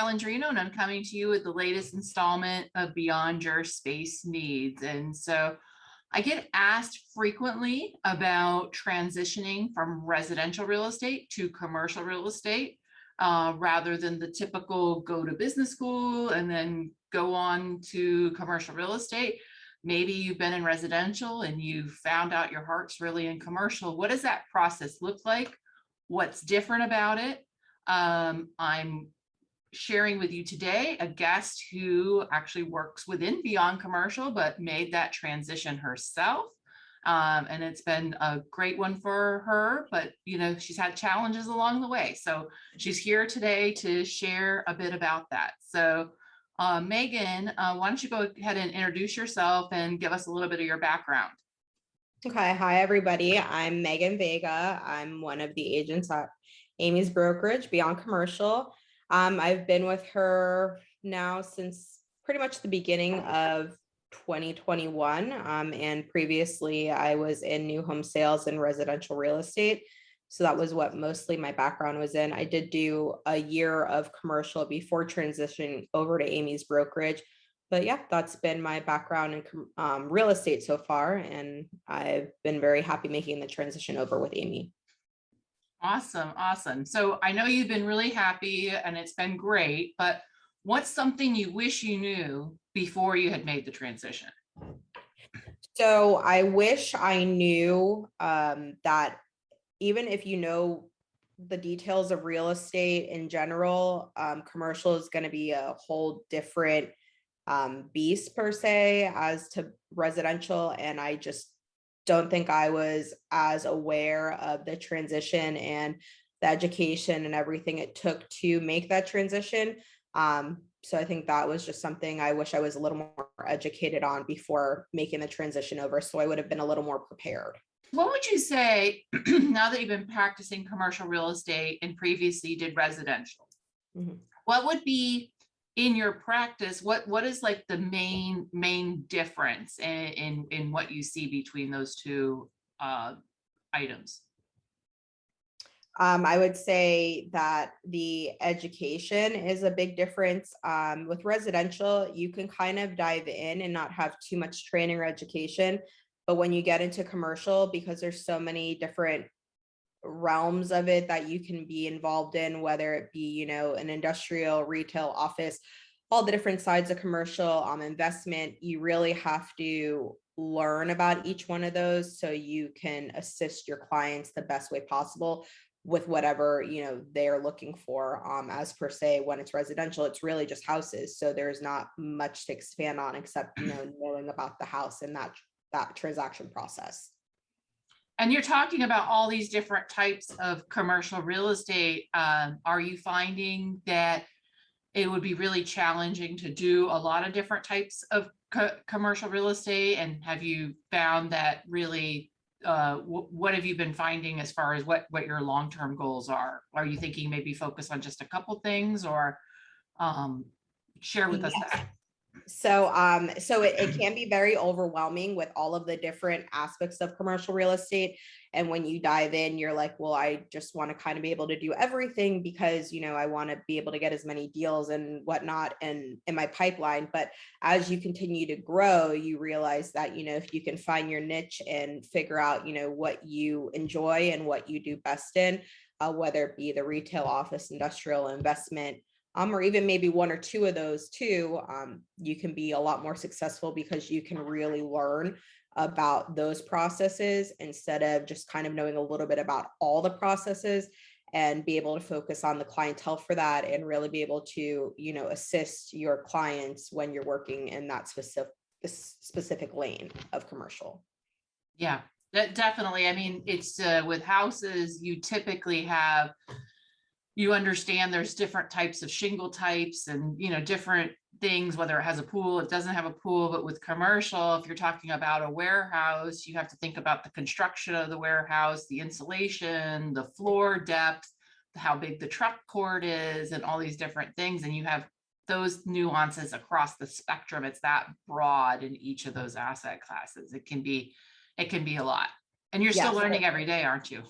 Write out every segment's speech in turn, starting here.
Calandrino, and I'm coming to you with the latest installment of Beyond Your Space Needs. And so I get asked frequently about transitioning from residential real estate to commercial real estate, rather than the typical go to business school and then go on to commercial real estate. Maybe you've been in residential and you found out your heart's really in commercial. What does that process look like? What's different about it? I'm sharing with you today a guest who actually works within Beyond Commercial, but made that transition herself. And it's been a great one for her, but she's had challenges along the way. So she's here today to share a bit about that. So Megan, why don't you go ahead and introduce yourself and give us a little bit of your background. Okay, hi everybody. I'm Megan Vega. I'm one of the agents at Amy's brokerage, Beyond Commercial. I've been with her now since pretty much the beginning of 2021. And previously I was in new home sales and residential real estate. So that was what mostly my background was in. I did do a year of commercial before transitioning over to Amy's brokerage. But yeah, that's been my background in real estate so far. And I've been very happy making the transition over with Amy. Awesome. Awesome. So I know you've been really happy and it's been great, but what's something you wish you knew before you had made the transition? So I wish I knew that even if you know the details of real estate in general, commercial is going to be a whole different beast per se as to residential. And I just don't think I was as aware of the transition and the education and everything it took to make that transition. So I think that was just something I wish I was a little more educated on before making the transition over. So I would have been a little more prepared. What would you say now that you've been practicing commercial real estate and previously did residential? Mm-hmm. What would be in your practice? What is like the main difference in what you see between those two items? I would say that the education is a big difference. With residential, you can kind of dive in and not have too much training or education. But when you get into commercial, because there's so many different realms of it that you can be involved in, whether it be, an industrial, retail, office, all the different sides of commercial, investment, you really have to learn about each one of those so you can assist your clients the best way possible with whatever, they're looking for. As per se, when it's residential, it's really just houses. So there's not much to expand on except, knowing about the house and that transaction process. And you're talking about all these different types of commercial real estate. Are you finding that it would be really challenging to do a lot of different types of commercial real estate? And have you found that really, what have you been finding as far as what your long-term goals are? Are you thinking maybe focus on just a couple things, or share with us that? So it can be very overwhelming with all of the different aspects of commercial real estate. And when you dive in, you're like, well, I just want to kind of be able to do everything because, I want to be able to get as many deals and whatnot in my pipeline. But as you continue to grow, you realize that, if you can find your niche and figure out, what you enjoy and what you do best in, whether it be the retail, office, industrial, investment, or even maybe one or two of those too, you can be a lot more successful because you can really learn about those processes instead of just kind of knowing a little bit about all the processes, and be able to focus on the clientele for that and really be able to, assist your clients when you're working in that specific lane of commercial. Yeah, definitely. I mean, it's with houses, you typically have, you understand there's different types of shingle types and, different things, whether it has a pool, it doesn't have a pool. But with commercial, if you're talking about a warehouse, you have to think about the construction of the warehouse, the insulation, the floor depth, how big the truck court is, and all these different things. And you have those nuances across the spectrum. It's that broad in each of those asset classes. It can be a lot. And you're still learning every day, aren't you?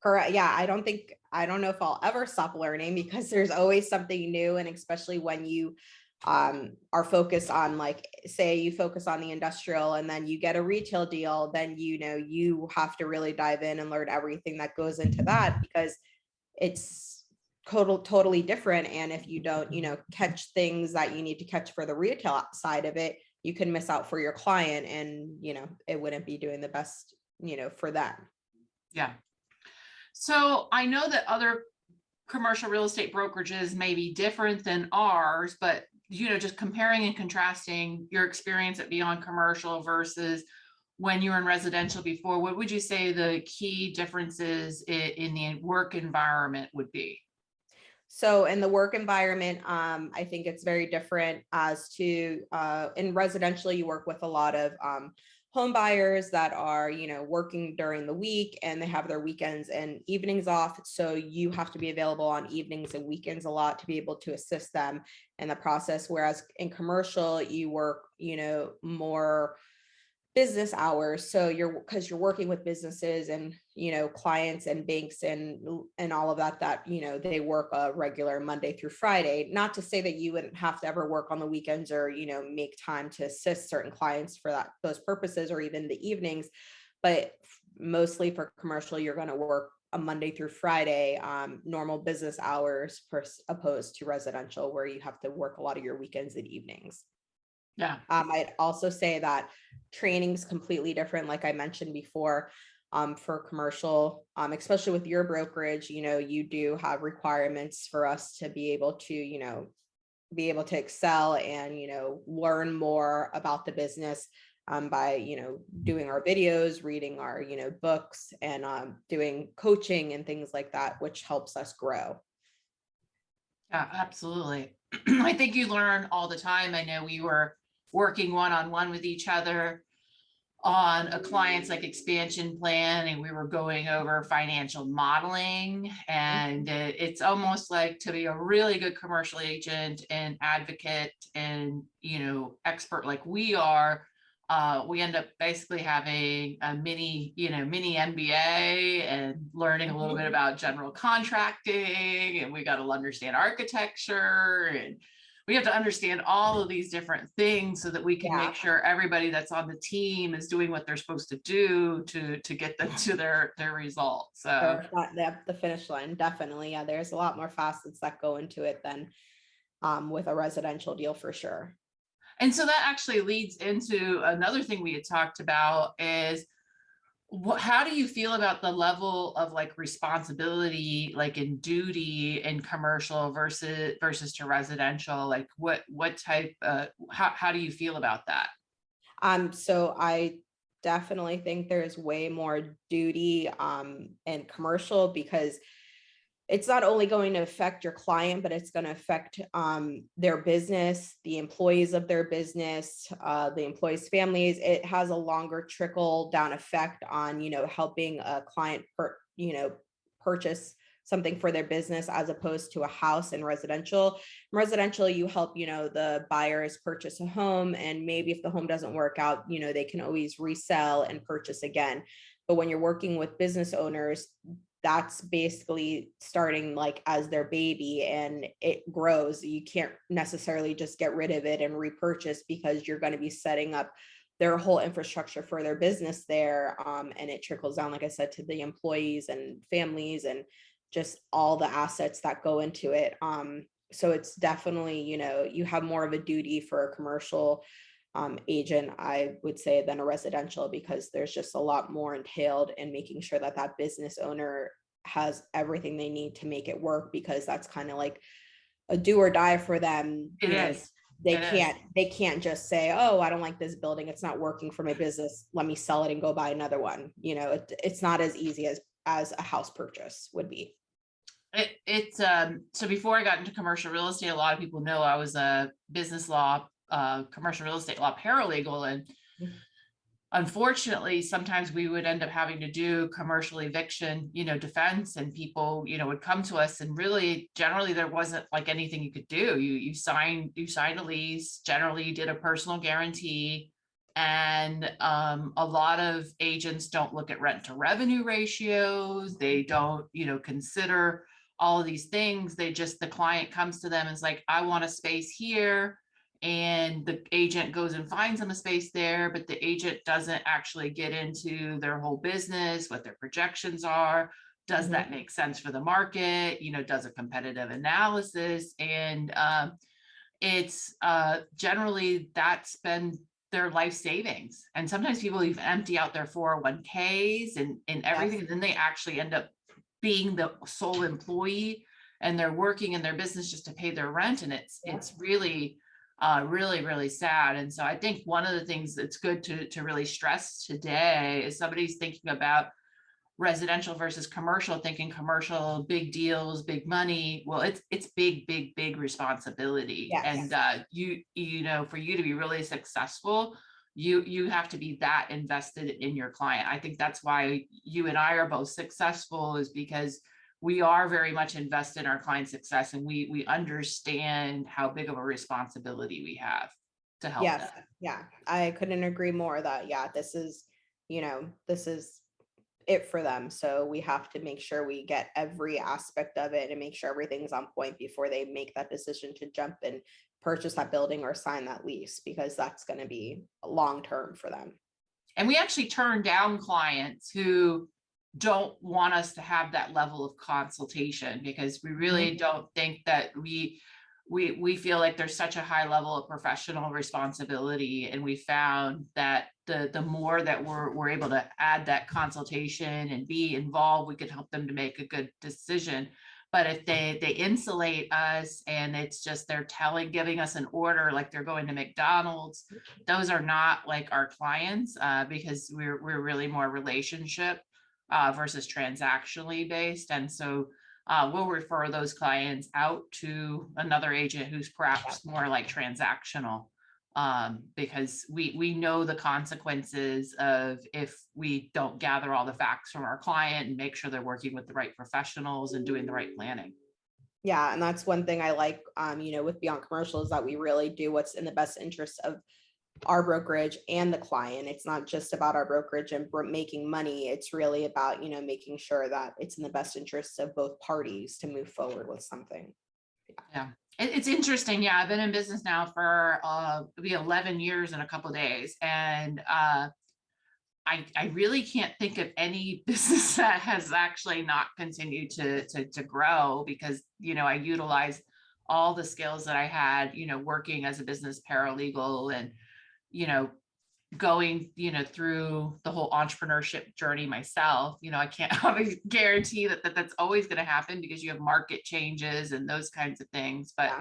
Correct. Yeah, I don't know if I'll ever stop learning because there's always something new. And especially when you are focused on, like, say you focus on the industrial and then you get a retail deal, then you have to really dive in and learn everything that goes into that, because it's totally different. And if you don't, catch things that you need to catch for the retail side of it, you can miss out for your client, and it wouldn't be doing the best, for them. Yeah. So I know that other commercial real estate brokerages may be different than ours, but just comparing and contrasting your experience at Beyond Commercial versus when you were in residential before, what would you say the key differences in the work environment would be? So in the work environment, I think it's very different as to in residential, you work with a lot of home buyers that are, working during the week, and they have their weekends and evenings off. So you have to be available on evenings and weekends a lot to be able to assist them in the process. Whereas in commercial, you work, more business hours. So because you're working with businesses and, clients and banks and all of that, they work a regular Monday through Friday. Not to say that you wouldn't have to ever work on the weekends or, make time to assist certain clients for those purposes, or even the evenings. But mostly for commercial, you're going to work a Monday through Friday, normal business hours, opposed to residential, where you have to work a lot of your weekends and evenings. Yeah. I'd also say that training is completely different, like I mentioned before, for commercial, especially with your brokerage. You do have requirements for us to be able to, be able to excel and, learn more about the business, by, doing our videos, reading our, books, and doing coaching and things like that, which helps us grow. Yeah, absolutely. I think you learn all the time. I know we were working one-on-one with each other on a client's like expansion plan, and we were going over financial modeling, and it's almost like, to be a really good commercial agent and advocate and expert like we are, we end up basically having a mini MBA and learning a little bit about general contracting, and we got to understand architecture, and we have to understand all of these different things so that we can make sure everybody that's on the team is doing what they're supposed to do to get them to their results. So The finish line, definitely. Yeah, there's a lot more facets that go into it than with a residential deal, for sure. And so that actually leads into another thing we had talked about is, how do you feel about the level of like responsibility, like in duty in commercial versus to residential? Like what type, how do you feel about that? So I definitely think there's way more duty in commercial, because it's not only going to affect your client, but it's going to affect their business, the employees of their business, the employees' families. It has a longer trickle down effect on, helping a client purchase something for their business, as opposed to a house in residential. In residential, you help, the buyers purchase a home, and maybe if the home doesn't work out, they can always resell and purchase again. But when you're working with business owners, that's basically starting like as their baby, and it grows. You can't necessarily just get rid of it and repurchase, because you're going to be setting up their whole infrastructure for their business there. And it trickles down, like I said, to the employees and families and just all the assets that go into it. So it's definitely, you have more of a duty for a commercial agent, I would say, than a residential, because there's just a lot more entailed in making sure that that business owner has everything they need to make it work, because that's kind of like a do or die for them. It is. They can't just say, oh, I don't like this building, it's not working for my business, let me sell it and go buy another one. It's not as easy as a house purchase would be. It's so before I got into commercial real estate, a lot of people know I was a business law, commercial real estate law paralegal, and unfortunately sometimes we would end up having to do commercial eviction defense, and people would come to us, and really generally there wasn't like anything you could do. You signed a lease, generally you did a personal guarantee, And a lot of agents don't look at rent to revenue ratios. They don't, consider all of these things. The client comes to them and is like, I want a space here. And the agent goes and finds them a space there, but the agent doesn't actually get into their whole business, what their projections are. Does that make sense for the market? Does a competitive analysis. And it's generally that's been their life savings. And sometimes people even empty out their 401ks and everything. And then they actually end up being the sole employee and they're working in their business just to pay their rent. And it's really, really sad. And so I think one of the things that's good to really stress today is somebody's thinking about residential versus commercial, thinking commercial, big deals, big money. Well, it's big responsibility. Yes. And for you to be really successful, you have to be that invested in your client. I think that's why you and I are both successful, is because we are very much invested in our client success, and we understand how big of a responsibility we have to help them. Yeah, I couldn't agree more that, this is it for them. So we have to make sure we get every aspect of it and make sure everything's on point before they make that decision to jump and purchase that building or sign that lease, because that's going to be long term for them. And we actually turn down clients who don't want us to have that level of consultation, because we really don't think that we feel like there's such a high level of professional responsibility. And we found that the more that we're able to add that consultation and be involved, we could help them to make a good decision. But if they insulate us and it's just they're giving us an order like they're going to McDonald's, those are not like our clients, because we're really more relationship versus transactionally based. And so we'll refer those clients out to another agent who's perhaps more like transactional, because we know the consequences of if we don't gather all the facts from our client and make sure they're working with the right professionals and doing the right planning. Yeah, and that's one thing I like, with Beyond Commercial, is that we really do what's in the best interest of our brokerage and the client. It's not just about our brokerage and making money. It's really about, making sure that it's in the best interests of both parties to move forward with something. Yeah. It's interesting. Yeah. I've been in business now for it'll be 11 years in a couple of days. And I really can't think of any business that has actually not continued to grow, because, I utilize all the skills that I had, working as a business paralegal and, going, through the whole entrepreneurship journey myself. I can't always guarantee that that's always going to happen, because you have market changes and those kinds of things. But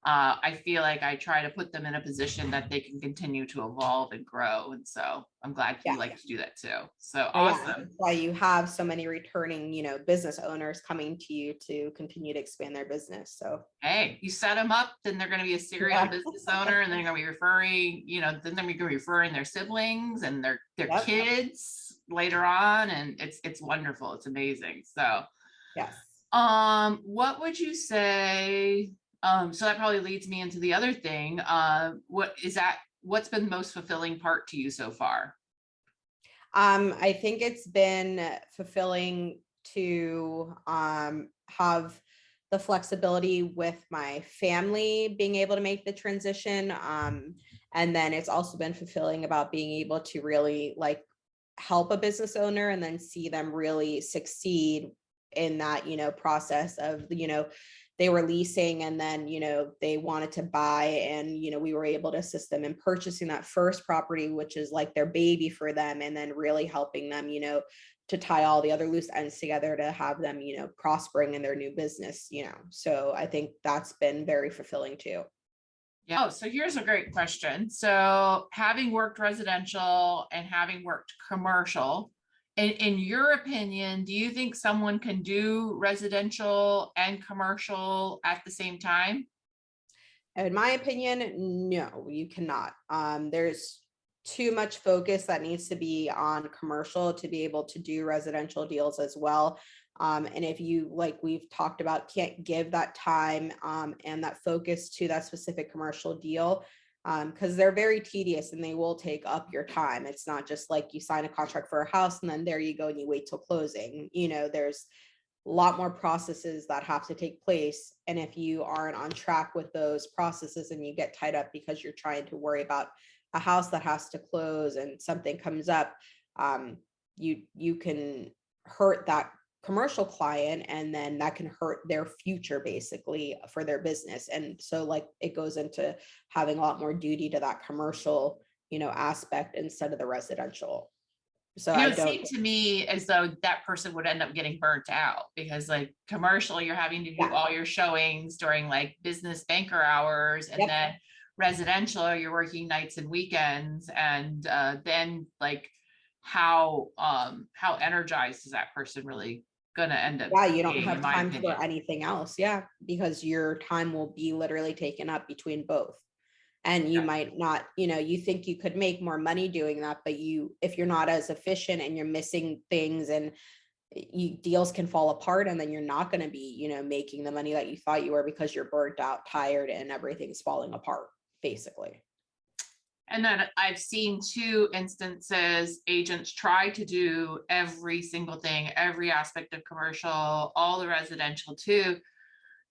I feel like I try to put them in a position that they can continue to evolve and grow. And so I'm glad you like to do that too. So awesome. That's why you have so many returning, business owners coming to you to continue to expand their business. So, hey, you set them up, then they're going to be a serial business owner, and they're going to be referring, then they're going to be referring their siblings and their kids later on. And it's wonderful. It's amazing. So, yes. What would you say? So that probably leads me into the other thing. What's been the most fulfilling part to you so far? I think it's been fulfilling to have the flexibility with my family being able to make the transition. And then it's also been fulfilling about being able to really help a business owner and then see them really succeed in that, process of, they were leasing and then, they wanted to buy, and, we were able to assist them in purchasing that first property, which is like their baby for them, and then really helping them, to tie all the other loose ends together to have them, prospering in their new business, So I think that's been very fulfilling too. Yeah. Oh, so here's a great question. So having worked residential and having worked commercial, in your opinion, do you think someone can do residential and commercial at the same time? In my opinion, no, you cannot. There's too much focus that needs to be on commercial to be able to do residential deals as well. And if you, like we've talked about, can't give that time and that focus to that specific commercial deal, because they're very tedious and they will take up your time. It's not just like you sign a contract for a house and then there you go and you wait till closing. There's a lot more processes that have to take place. And if you aren't on track with those processes and you get tied up because you're trying to worry about a house that has to close and something comes up, you can hurt that commercial client, and then that can hurt their future basically for their business. And so like it goes into having a lot more duty to that commercial aspect instead of the residential. So I It don't. seemed to me as though that person would end up getting burnt out, because like commercial, you're having to do Yeah. all your showings during like business banker hours, and Yep. then residential, you're working nights and weekends, and then like how energized is that person really gonna end up Yeah, you don't being, in have my time opinion? for anything else. Yeah, because your time will be literally taken up between both. And you Yeah. might not, you think you could make more money doing that, but if you're not as efficient and you're missing things, and deals can fall apart, and then you're not going to be, making the money that you thought you were because you're burnt out, tired, and everything's falling apart, basically. And then I've seen two instances, agents try to do every single thing, every aspect of commercial, all the residential too,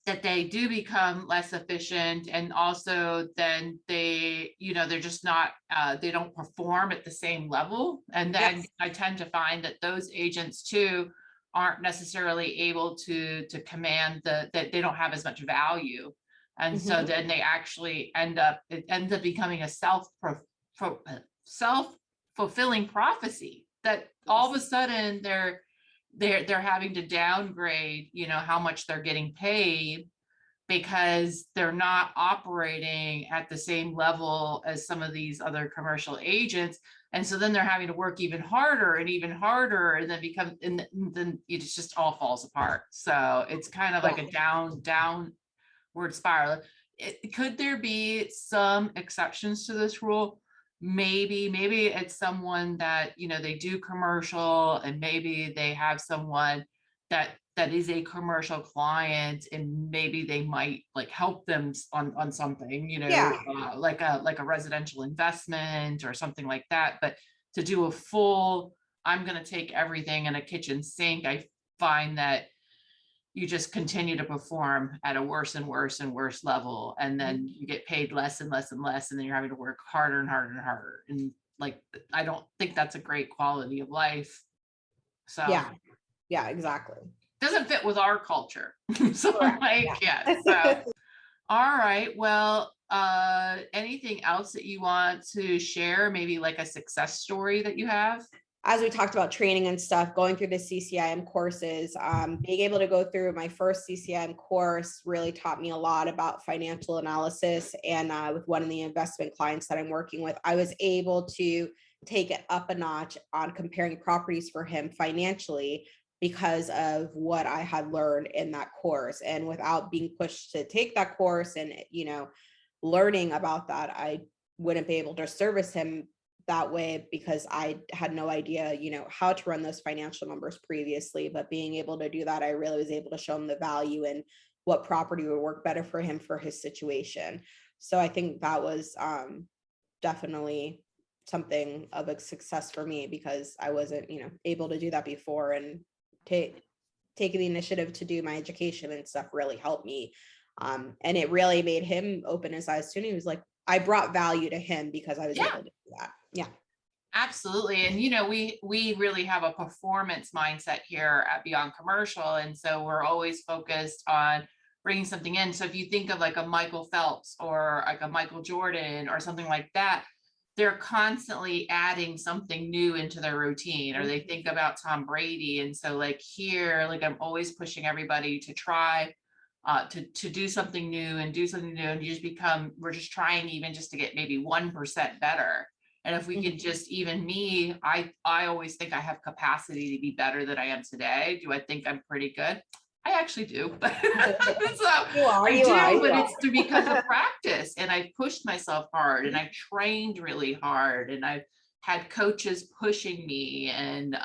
that they do become less efficient. And also then they're just not, they don't perform at the same level. And then Yes. I tend to find that those agents too aren't necessarily able to command that they don't have as much value. And so Mhm. then it ends up becoming a self-fulfilling prophecy, that all of a Yes. sudden they're having to downgrade, how much they're getting paid, because they're not operating at the same level as some of these other commercial agents. And so then they're having to work even harder and even harder, and then it just all falls apart. So it's kind of like Yeah. a downward spiral. Could there be some exceptions to this rule? Maybe it's someone that, they do commercial, and maybe they have someone that is a commercial client, and maybe they might like help them on something, Yeah. like a residential investment or something like that. But to do a full, I'm going to take everything in a kitchen sink, I find that you just continue to perform at a worse and worse and worse level, and then Mhm. you get paid less and less and less, and then you're having to work harder and harder and harder. And like, I don't think that's a great quality of life. So Yeah. Yeah, exactly. doesn't fit with our culture. So Correct. like, yeah. So Yeah. all right. Well, anything else that you want to share? Maybe like a success story that you have? As we talked about training and stuff, going through the CCIM courses, being able to go through my first CCIM course really taught me a lot about financial analysis. And with one of the investment clients that I'm working with, I was able to take it up a notch on comparing properties for him financially because of what I had learned in that course. And without being pushed to take that course and, learning about that, I wouldn't be able to service him that way because I had no idea, how to run those financial numbers previously. But being able to do that, I really was able to show him the value and what property would work better for him for his situation. So I think that was definitely something of a success for me because I wasn't, able to do that before, and taking the initiative to do my education and stuff really helped me. And it really made him open his eyes too. And he was like, I brought value to him because I was Yeah, able to do that. Yeah. absolutely. And we really have a performance mindset here at Beyond Commercial, and so we're always focused on bringing something in. So if you think of like a Michael Phelps or like a Michael Jordan or something like that, they're constantly adding something new into their routine. Or they think about Tom Brady, and so like here, like I'm always pushing everybody to try to do something new and do something new, and we're just trying even just to get maybe 1% better. And if we could just, even me, I always think I have capacity to be better than I am today. Do I think I'm pretty good? I actually do. So You are, I you are, do, you but are. it's because of practice, and I pushed myself hard, and I trained really hard, and I've had coaches pushing me, and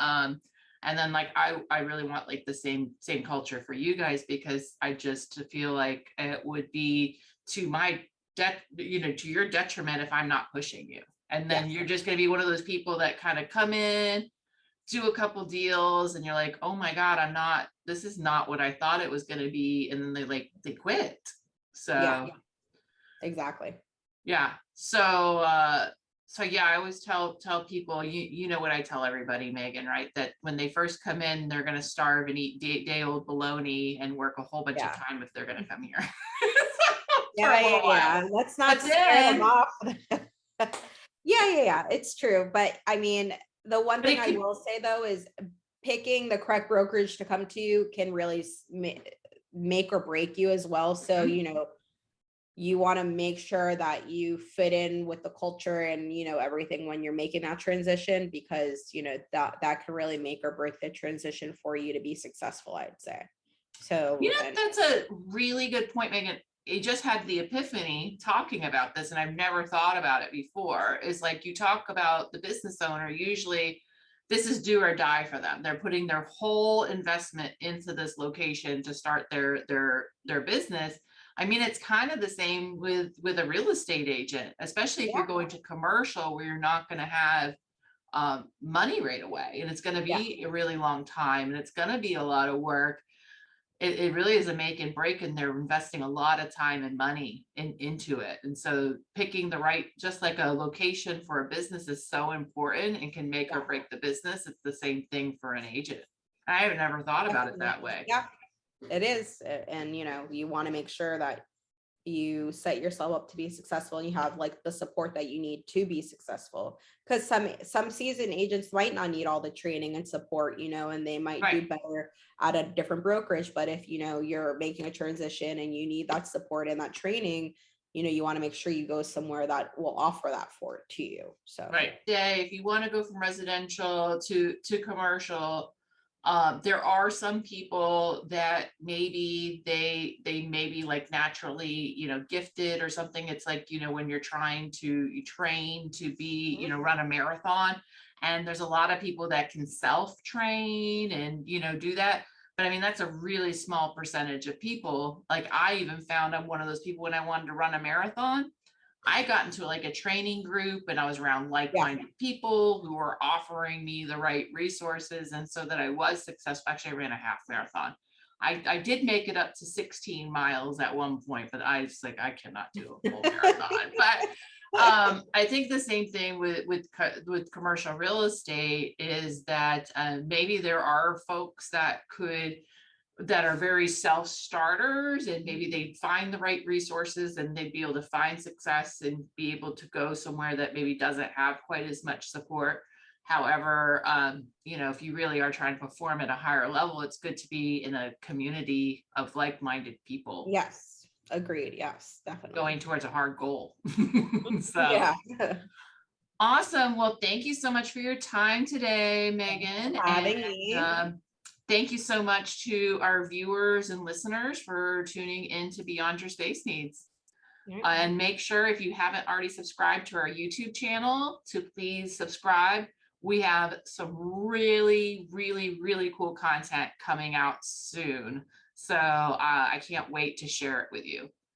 then like I really want like the same culture for you guys, because I just feel like it would be to my to your detriment if I'm not pushing you. And then you're just going to be one of those people that kind of come in, do a couple deals, and you're like, oh my God, this is not what I thought it was going to be. And then they quit. So Yeah, exactly. yeah. So yeah, I always tell people, you know what I tell everybody, Megan, right? That when they first come in, they're going to starve and eat day old bologna and work a whole bunch of time if they're going to come here for a little while. Let's not But scare them then, off. Yeah, it's true. But I mean, the one but thing it I could, will say though is picking the correct brokerage to come to you can really make or break you as well. So, you want to make sure that you fit in with the culture and, everything when you're making that transition, because, that can really make or break the transition for you to be successful, I'd say. So, that's a really good point, Megan. I just had the epiphany talking about this, and I've never thought about it before. Is like, you talk about the business owner, usually this is do or die for them. They're putting their whole investment into this location to start their business. I mean, it's kind of the same with a real estate agent, especially if you're going to commercial where you're not going to have money right away, and it's going to be a really long time, and it's going to be a lot of work. It really is a make and break, and they're investing a lot of time and money into it. And so picking the right, just like a location for a business is so important and can make or break the business. It's the same thing for an agent. I have never thought about it that way. Yeah, it is. And, you want to make sure that you set yourself up to be successful and you have like the support that you need to be successful, because some seasoned agents might not need all the training and support, and they might do better at a different brokerage. But if you're making a transition and you need that support and that training, you want to make sure you go somewhere that will offer that for it to you. So if you want to go from residential to commercial, there are some people that maybe they may be like naturally, gifted or something. It's like, when you're trying to train to be, run a marathon, and there's a lot of people that can self-train and, do that. But I mean, that's a really small percentage of people. Like, I even found I'm one of those people when I wanted to run a marathon, I got into like a training group, and I was around like-minded people who were offering me the right resources. And so that I was successful. Actually, I ran a half marathon. I did make it up to 16 miles at one point, but I was like, I cannot do a full marathon. But I think the same thing with commercial real estate is that maybe there are folks that are very self-starters, and maybe they find the right resources and they'd be able to find success and be able to go somewhere that maybe doesn't have quite as much support. However, if you really are trying to perform at a higher level, it's good to be in a community of like-minded people. Yes, agreed. Yes, definitely. Going towards a hard goal. So awesome. Well, thank you so much for your time today, Megan. Having me. Thank you so much to our viewers and listeners for tuning in to Beyond Your Space Needs. And make sure, if you haven't already subscribed to our YouTube channel, to please subscribe. We have some really, really, really cool content coming out soon. So I can't wait to share it with you.